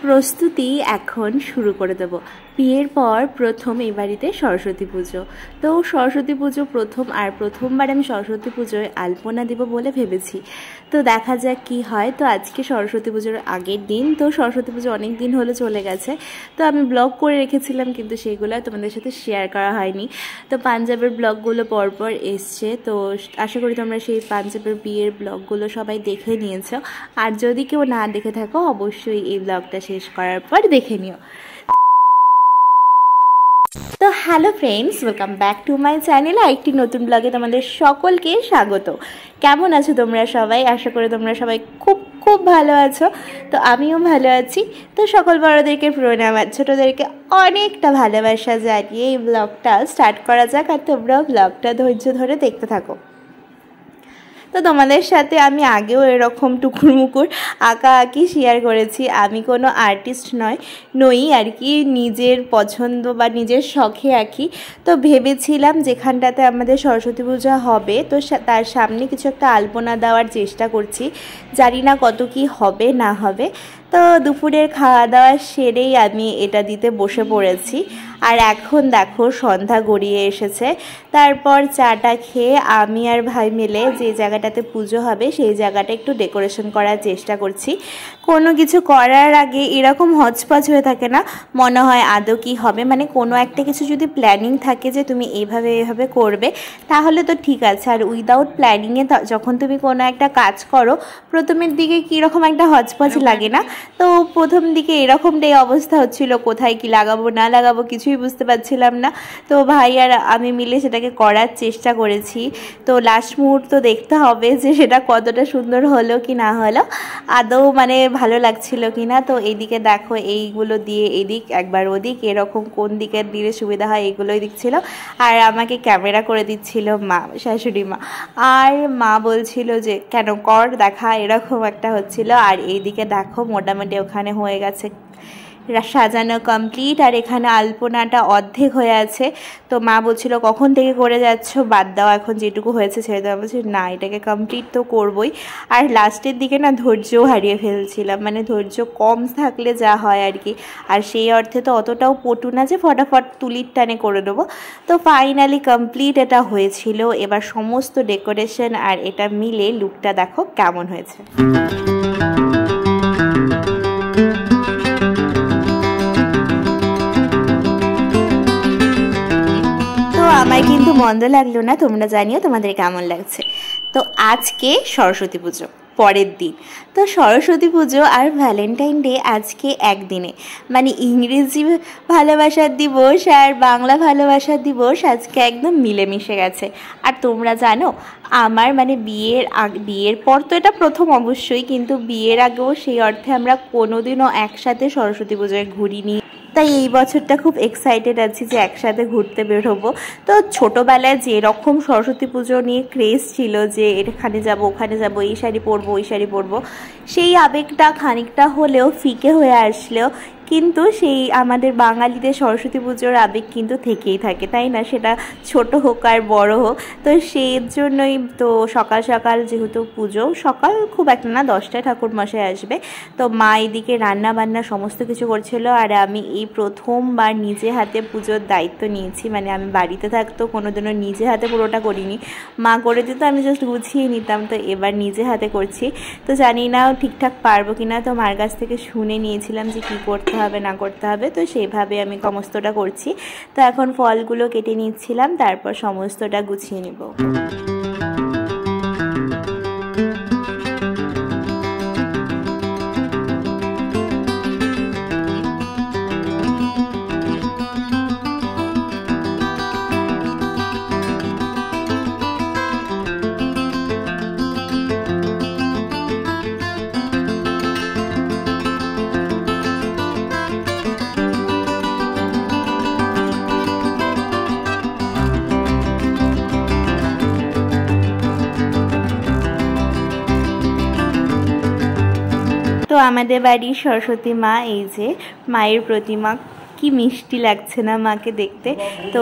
প্রস্তুতি এখন শুরু করে দেব। বিয়ের পর প্রথম এই বাড়িতে সরস্বতী পুজো। তো সরস্বতী পুজো প্রথমবার আমি সরস্বতী পুজোয় আলপনা দিব বলে ভেবেছি। তো দেখা যাক কি হয়। তো আজকে সরস্বতী পুজোর আগের দিন। তো সরস্বতী পুজো অনেক দিন হলে চলে গেছে। তো আমি ব্লগ করে রেখেছিলাম, কিন্তু সেগুলো তোমাদের সাথে শেয়ার করা হয়নি। তো পাঞ্জাবের ব্লগগুলো পরপর এসছে। তো আশা করি তোমরা সেই পাঞ্জাবের বিয়ের ব্লগগুলো সবাই দেখে নিয়েছো। আর যদি কেউ না দেখে থাকো, অবশ্যই এই ব্লগটা শেষ করার পর দেখে নিও। তো hello friends, welcome back to my channel. একটি নতুন ব্লগে তোমাদের সকলকে স্বাগত। কেমন আছো তোমরা সবাই? আশা করি তোমরা সবাই খুব খুব ভালো আছো। তো আমিও ভালো আছি। তো সকল বড়োদেরকে প্রণাম, আর ছোটোদেরকে অনেকটা ভালোবাসা জানিয়ে এই ব্লগটা স্টার্ট করা যাক। আর তোমরাও ব্লগটা ধৈর্য ধরে দেখতে থাকো। তো তোমাদের সাথে আমি আগেও এরকম টুকুরমুকুর আঁকি শেয়ার করেছি। আমি কোনো আর্টিস্ট নই আর কি, নিজের পছন্দ বা নিজের শখে আঁকি। তো ভেবেছিলাম যেখানটাতে আমাদের সরস্বতী পূজা হবে, তো তার সামনে কিছু একটা আলপনা দেওয়ার চেষ্টা করছি। জানি না কত কি হবে না হবে। তো দুপুরের খাওয়া দাওয়া সেরেই আমি এটা দিতে বসে পড়েছি। আর এখন দেখো সন্ধ্যা গড়িয়ে এসেছে। তারপর চাটা খেয়ে আমি আর ভাই মিলে যে জায়গাটাতে পুজো হবে সেই জায়গাটা একটু ডেকোরেশন করার চেষ্টা করছি। কোনো কিছু করার আগে এরকম হচপচ হয়ে থাকে না, মনে হয় আদৌ কী হবে। মানে কোনো একটা কিছু যদি প্ল্যানিং থাকে যে তুমি এভাবে করবে, তাহলে তো ঠিক আছে। আর উইদাউট প্ল্যানিংয়ে যখন তুমি কোনো একটা কাজ করো, প্রথমের দিকে কীরকম একটা হচপচ লাগে না? তো প্রথম দিকে এরকমটাই অবস্থা হচ্ছিল, কোথায় কি লাগাবো না লাগাবো কিছুই বুঝতে পারছিলাম না। তো ভাই আর আমি মিলে সেটাকে করার চেষ্টা করেছি। তো লাস্ট মুহূর্ত দেখতে হবে যে সেটা কতটা সুন্দর হলো কি না হলো, আদৌ মানে ভালো লাগছিল কি না। তো এইদিকে দেখো এইগুলো দিয়ে এদিক একবার ওদিক, এরকম কোন দিকে দিলে সুবিধা হয় এগুলোই দিচ্ছিল। আর আমাকে ক্যামেরা করে দিচ্ছিল মা, শাশুড়ি মা। আর মা বলছিল যে কেন কর দেখা, এরকম একটা হচ্ছিল। আর এইদিকে দেখো মোটামুটি ওখানে হয়ে গেছে সাজানো কমপ্লিট। আর এখানে আলপনাটা অর্ধেক হয়ে আছে। তো মা বলছিল কখন থেকে করে যাচ্ছ, বাদ দাও, এখন যেটুকু হয়েছে ছেড়ে দেওয়া। বলছি না, এটাকে কমপ্লিট তো করবই। আর লাস্টের দিকে না ধৈর্যও হারিয়ে ফেলছিলাম, মানে ধৈর্য কম থাকলে যা হয় আর কি। আর সেই অর্থে তো অতটাও পটু না যে ফটাফট তুলির টানে করে দেবো। তো ফাইনালি কমপ্লিট এটা হয়েছিল। এবার সমস্ত ডেকোরেশন আর এটা মিলে লুকটা দেখো কেমন হয়েছে। আমার কিন্তু মন্দ লাগলো না, তোমরা জানিও তোমাদের কেমন লাগছে। তো আজকে সরস্বতী পুজো পরের দিন। তো সরস্বতী পুজো আর ভ্যালেন্টাইন ডে আজকে একদিনে, মানে ইংরেজি ভালোবাসার দিবস আর বাংলা ভালোবাসার দিবস আজকে একদম মিলেমিশে গেছে। আর তোমরা জানো আমার মানে বিয়ের পর তো এটা প্রথম অবশ্যই, কিন্তু বিয়ের আগেও সেই অর্থে আমরা কোনোদিনও একসাথে সরস্বতী পুজোয় ঘুরিনি। তাই এই বছরটা খুব এক্সাইটেড আছি যে একসাথে ঘুরতে বেরোবো। তো ছোটোবেলায় যেরকম সরস্বতী পুজো নিয়ে ক্রেজ ছিল যে এখানে যাব ওখানে যাব, এই শাড়ি পরবো ওই শাড়ি পরবো, সেই আবেগটা খানিকটা হলেও ফিকে হয়ে আসলেও কিন্তু সেই আমাদের বাঙালিদের সরস্বতী পুজোর আবেগ কিন্তু থেকেই থাকে, তাই না? সেটা ছোট হোক আর বড় হোক। তো সেই জন্যই তো সকাল সকাল যেহেতু পুজো, সকাল খুব একটা না, 10টায় ঠাকুরমশাই আসবে। তো মা এদিকে রান্না বান্না সমস্ত কিছু করছিল। আর আমি এই প্রথমবার নিজে হাতে পুজোর দায়িত্ব নিয়েছি। মানে আমি বাড়িতে থাকতো কোনোদিনও নিজে হাতে পুরোটা করিনি, মা করে দিত, আমি জাস্ট গুছিয়ে নিতাম। তো এবার নিজে হাতে করছি। তো জানি না ঠিকঠাক পারবো কিনা, তো মার কাছ থেকে শুনে নিয়েছিলাম যে কী করতে হবে না করতে হবে। তো সেইভাবে আমি সমস্তটা করছি। তো এখন ফলগুলো কেটে নিচ্ছিলাম, তারপর সমস্তটা গুছিয়ে নেব। তো আমাদের বাড়ির সরস্বতী মা, এই যে মায়ের প্রতিমা কি মিষ্টি লাগছে না মাকে দেখতে। তো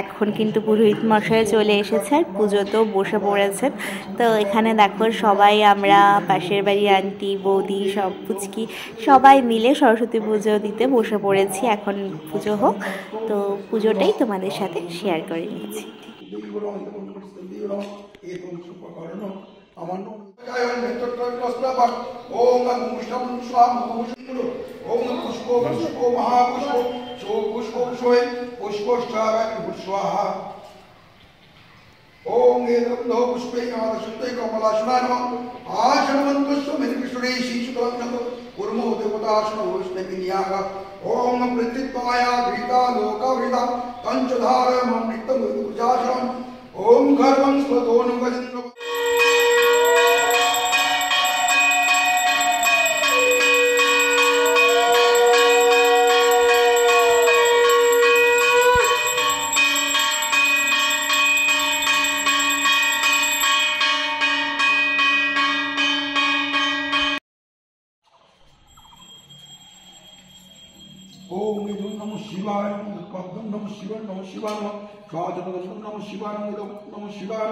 এখন কিন্তু পুরোহিত মশাই চলে এসেছে আর পুজোতেও বসে পড়েছেন। তো এখানে দেখো সবাই আমরা পাশের বাড়ি আন্টি বৌদি সব পুচকি সবাই মিলে সরস্বতী পুজো দিতে বসে পড়েছি। এখন পুজো হোক, তো পুজোটাই তোমাদের সাথে শেয়ার করে নিচ্ছি। ओम एतम पुष्पे आदशुते कमलाशनाय नमः आशनवन्तस्व मेनिकृष्णे शीशुतलक्षत कुर्मो देवताशन वैष्णव विन्याग ओम प्रत्यत्वाय गृहीता लोकावृता पंचधार मम नित्यं पूजाशनं ओम गर्वं स्वतोनुगजन्द्र ओम नमः शिवाय नमः शिवाय नमः शिवाय नमः शिवाय नमः शिवाय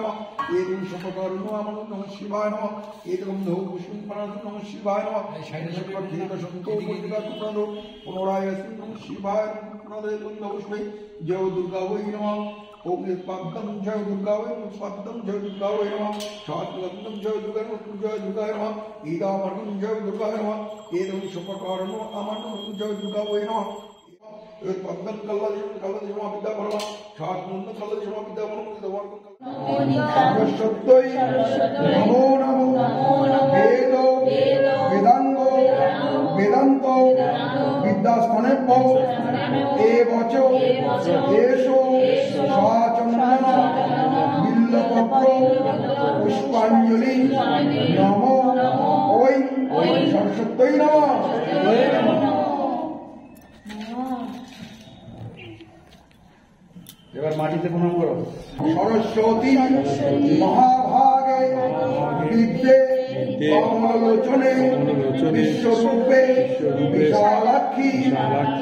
एवं शपकारुणो नमः शिवाय नमः एवं नमः पुष्पं नमः शिवाय नमः शपकेन शंको मुद्रा कुप्रणो पुनराय नमः शिवाय नमः पुष्पे जय दुर्गा वै नमः ओम निष्पादं जय दुर्गा वै निष्पादं जय दुर्गा वै नमः शास्त्रं जय दुर्गा नमः ईदामर्गं जय दुर्गा नमः एवं शपकारुणो जय दुर्गा वै नमः पद्मं कल्लदिशमा विद्या परमा शास्त्रं कल्लदिशमा विद्या परमा शब्दोय नमो नमो वेदो वेदांगो वेदांतो विद्यास्थानेभ्यो एवचो एषो साचन्दन बिल्लपत्र पुष्पाञ्जलि नमो ओय सरस्वत्यै नमः। এবার মাটিতে প্রণাম করো। সরস্বতী মহাভাগে বিদ্যে কমলোচনে বিশ্বরূপে বিশালাক্ষী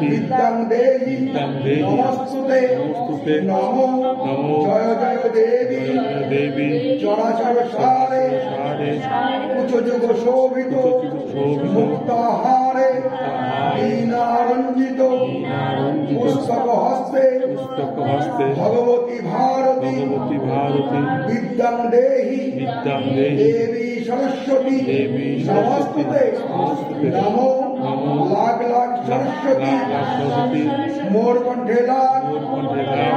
বিদ্যাং দেহি নমস্তুতে নমো জয় জয় দেবী চরাচর সারে উচ্চযোগ শোভিত মুক্তাহারে দীনারঞ্জিত পুস্তক হস্তে भगवती भारती विद्यां देहि देवी सरस्वती नमस्ते नमो लाख लाख सरस्वती मोर कंठे लाग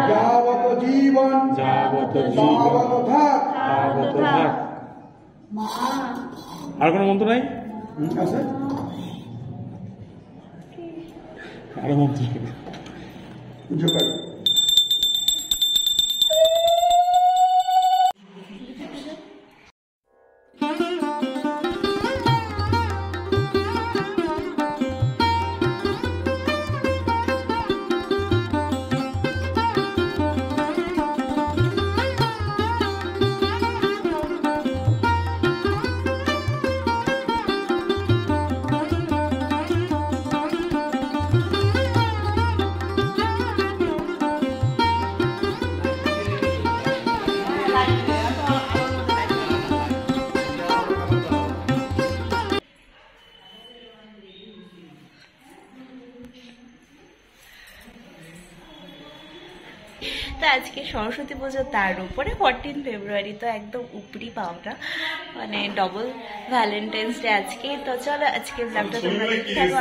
যাবত জীবন তাবত থাক। আর কোনো মন্ত্র নাই? আছে আরো মন্ত্র জোগাড়। তো আজকে সরস্বতী পুজো, তার উপরে 14 ফেব্রুয়ারি, তো একদম উপরি পাওনা, মানে ডবল ভ্যালেন্টাইন্স ডে আজকে। তো চলো আজকে ব্লগটা তোমরা দেখতে থাকো।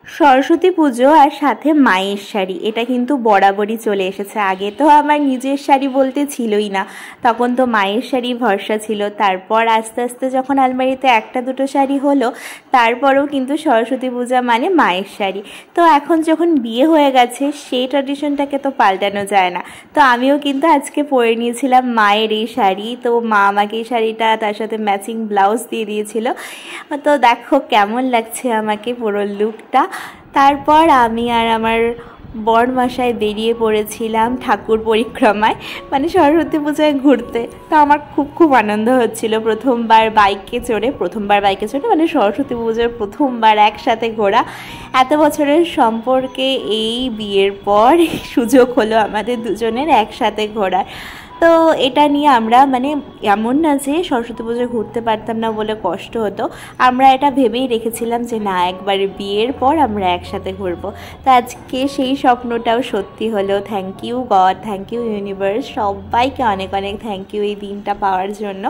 সরস্বতী পুজো আর সাথে মায়ের শাড়ি, এটা কিন্তু বরাবরই চলে এসেছে। আগে তো আমার নিজের শাড়ি বলতে ছিলই না, তখন তো মায়ের শাড়ি ভরসা ছিল। তারপর আস্তে আস্তে যখন আলমারিতে একটা দুটো শাড়ি হলো, তারপরেও কিন্তু সরস্বতী পূজা মানে মায়ের শাড়ি। তো এখন যখন বিয়ে হয়ে গেছে, সেই ট্র্যাডিশনটাকে তো পাল্টানো যায় না। তো আমিও কিন্তু আজকে পরে নিয়েছিলাম মায়ের এই শাড়ি। তো মা আমাকে এই শাড়িটা তার সাথে ম্যাচিং ব্লাউজ দিয়ে দিয়েছিল। তো দেখো কেমন লাগছে আমাকে পুরো লুকটা। তারপর আমি আর আমার বরমশাই বেরিয়ে পড়েছিলাম ঠাকুর পরিক্রমায়, মানে সরস্বতী পূজায় ঘুরতে। তো আমার খুব খুব আনন্দ হচ্ছিল প্রথমবার বাইকে চড়ে মানে সরস্বতী পুজোর প্রথমবার একসাথে ঘোরা। এত বছরের সম্পর্কে এই বিয়ের পর সুযোগ হলো আমাদের দুজনের একসাথে ঘোরার। তো এটা নিয়ে আমরা মানে এমন না যে সরস্বতী পুজোয় ঘুরতে পারতাম না বলে কষ্ট হতো, আমরা এটা ভেবেই রেখেছিলাম যে না, একবার বিয়ের পর আমরা একসাথে ঘুরবো। তো আজকে সেই স্বপ্নটাও সত্যি হলো। Thank you God, thank you universe, সবাইকে অনেক অনেক থ্যাংক ইউ এই দিনটা পাওয়ার জন্য।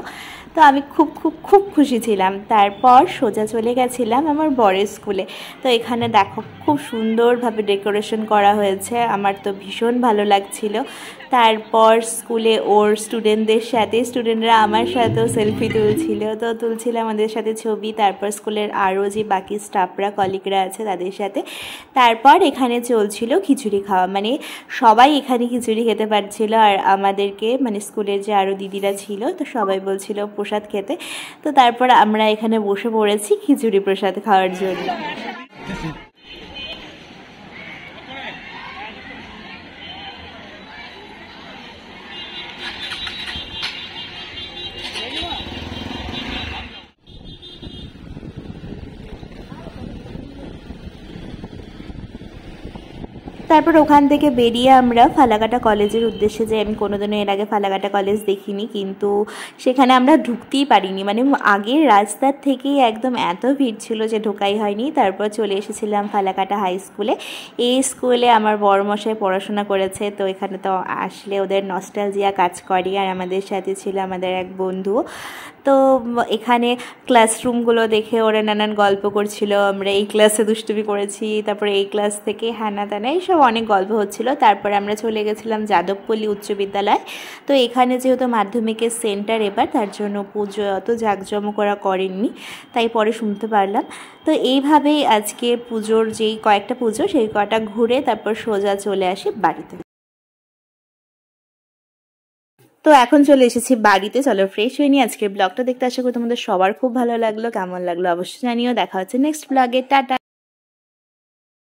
তো আমি খুব খুব খুব খুশি ছিলাম। তারপর সোজা চলে গেছিলাম আমার বরের স্কুলে। তো এখানে দেখো খুব সুন্দরভাবে ডেকোরেশন করা হয়েছে, আমার তো ভীষণ ভালো লাগছিল। তারপর স্কুলে ওর স্টুডেন্টরা আমার সাথেও সেলফি তুলছিল আমাদের সাথে ছবি। তারপর স্কুলের আরও যে বাকি স্টাফরা কলিগরা আছে তাদের সাথে। তারপর এখানে চলছিল খিচুড়ি খাওয়া, মানে সবাই এখানে খিচুড়ি খেতে পারছিল। আর আমাদেরকে মানে স্কুলের যে আরও দিদিরা ছিল তো সবাই বলছিল প্রসাদ খেতে। তো তারপর আমরা এখানে বসে পড়েছি খিচুড়ি প্রসাদ খাওয়ার জন্য। তারপর ওখান থেকে বেরিয়ে আমরা ফালাকাটা কলেজের উদ্দেশ্যে যাই। আমি কোনোদিনও এর আগে ফালাকাটা কলেজ দেখিনি, কিন্তু সেখানে আমরা ঢুকতেই পারিনি, মানে আগের রাস্তার থেকেই একদম এত ভিড় ছিল যে ঢোকাই হয়নি। তারপর চলে এসেছিলাম ফালাকাটা হাই স্কুলে। এই স্কুলে আমার বড়মশাই পড়াশোনা করেছে, তো এখানে তো আসলে ওদের নস্টালজিয়া কাজ করে। আর আমাদের সাথে ছিল আমাদের এক বন্ধু। তো এখানে ক্লাসরুমগুলো দেখে ওরা নানান গল্প করছিল, আমরা এই ক্লাসে দুষ্টুমি করেছি, তারপরে এই ক্লাস থেকে হ্যানা ত্যানা এইসব অনেক গল্প হচ্ছিল। তারপরে আমরা চলে গেছিলাম যাদবপল্লী উচ্চ বিদ্যালয়। তো এখানে যেহেতু মাধ্যমিকের সেন্টার এবার, তার জন্য পুজো অত জাঁকজমক করা করেননি, তাই পরে শুনতে পারলাম। তো এইভাবেই আজকে পুজোর যেই কয়েকটা পুজো সেই কটা ঘুরে তারপর সোজা চলে আসি বাড়িতে। তো এখন চলে এসেছি বাড়িতে, চলো ফ্রেশ হয়ে নিই। আজকের ব্লগটা দেখতে আশা করি তোমাদের সবার খুব ভালো লাগলো। কেমন লাগলো অবশ্যই জানিও। দেখা হচ্ছে নেক্সট ব্লগে। টাটা।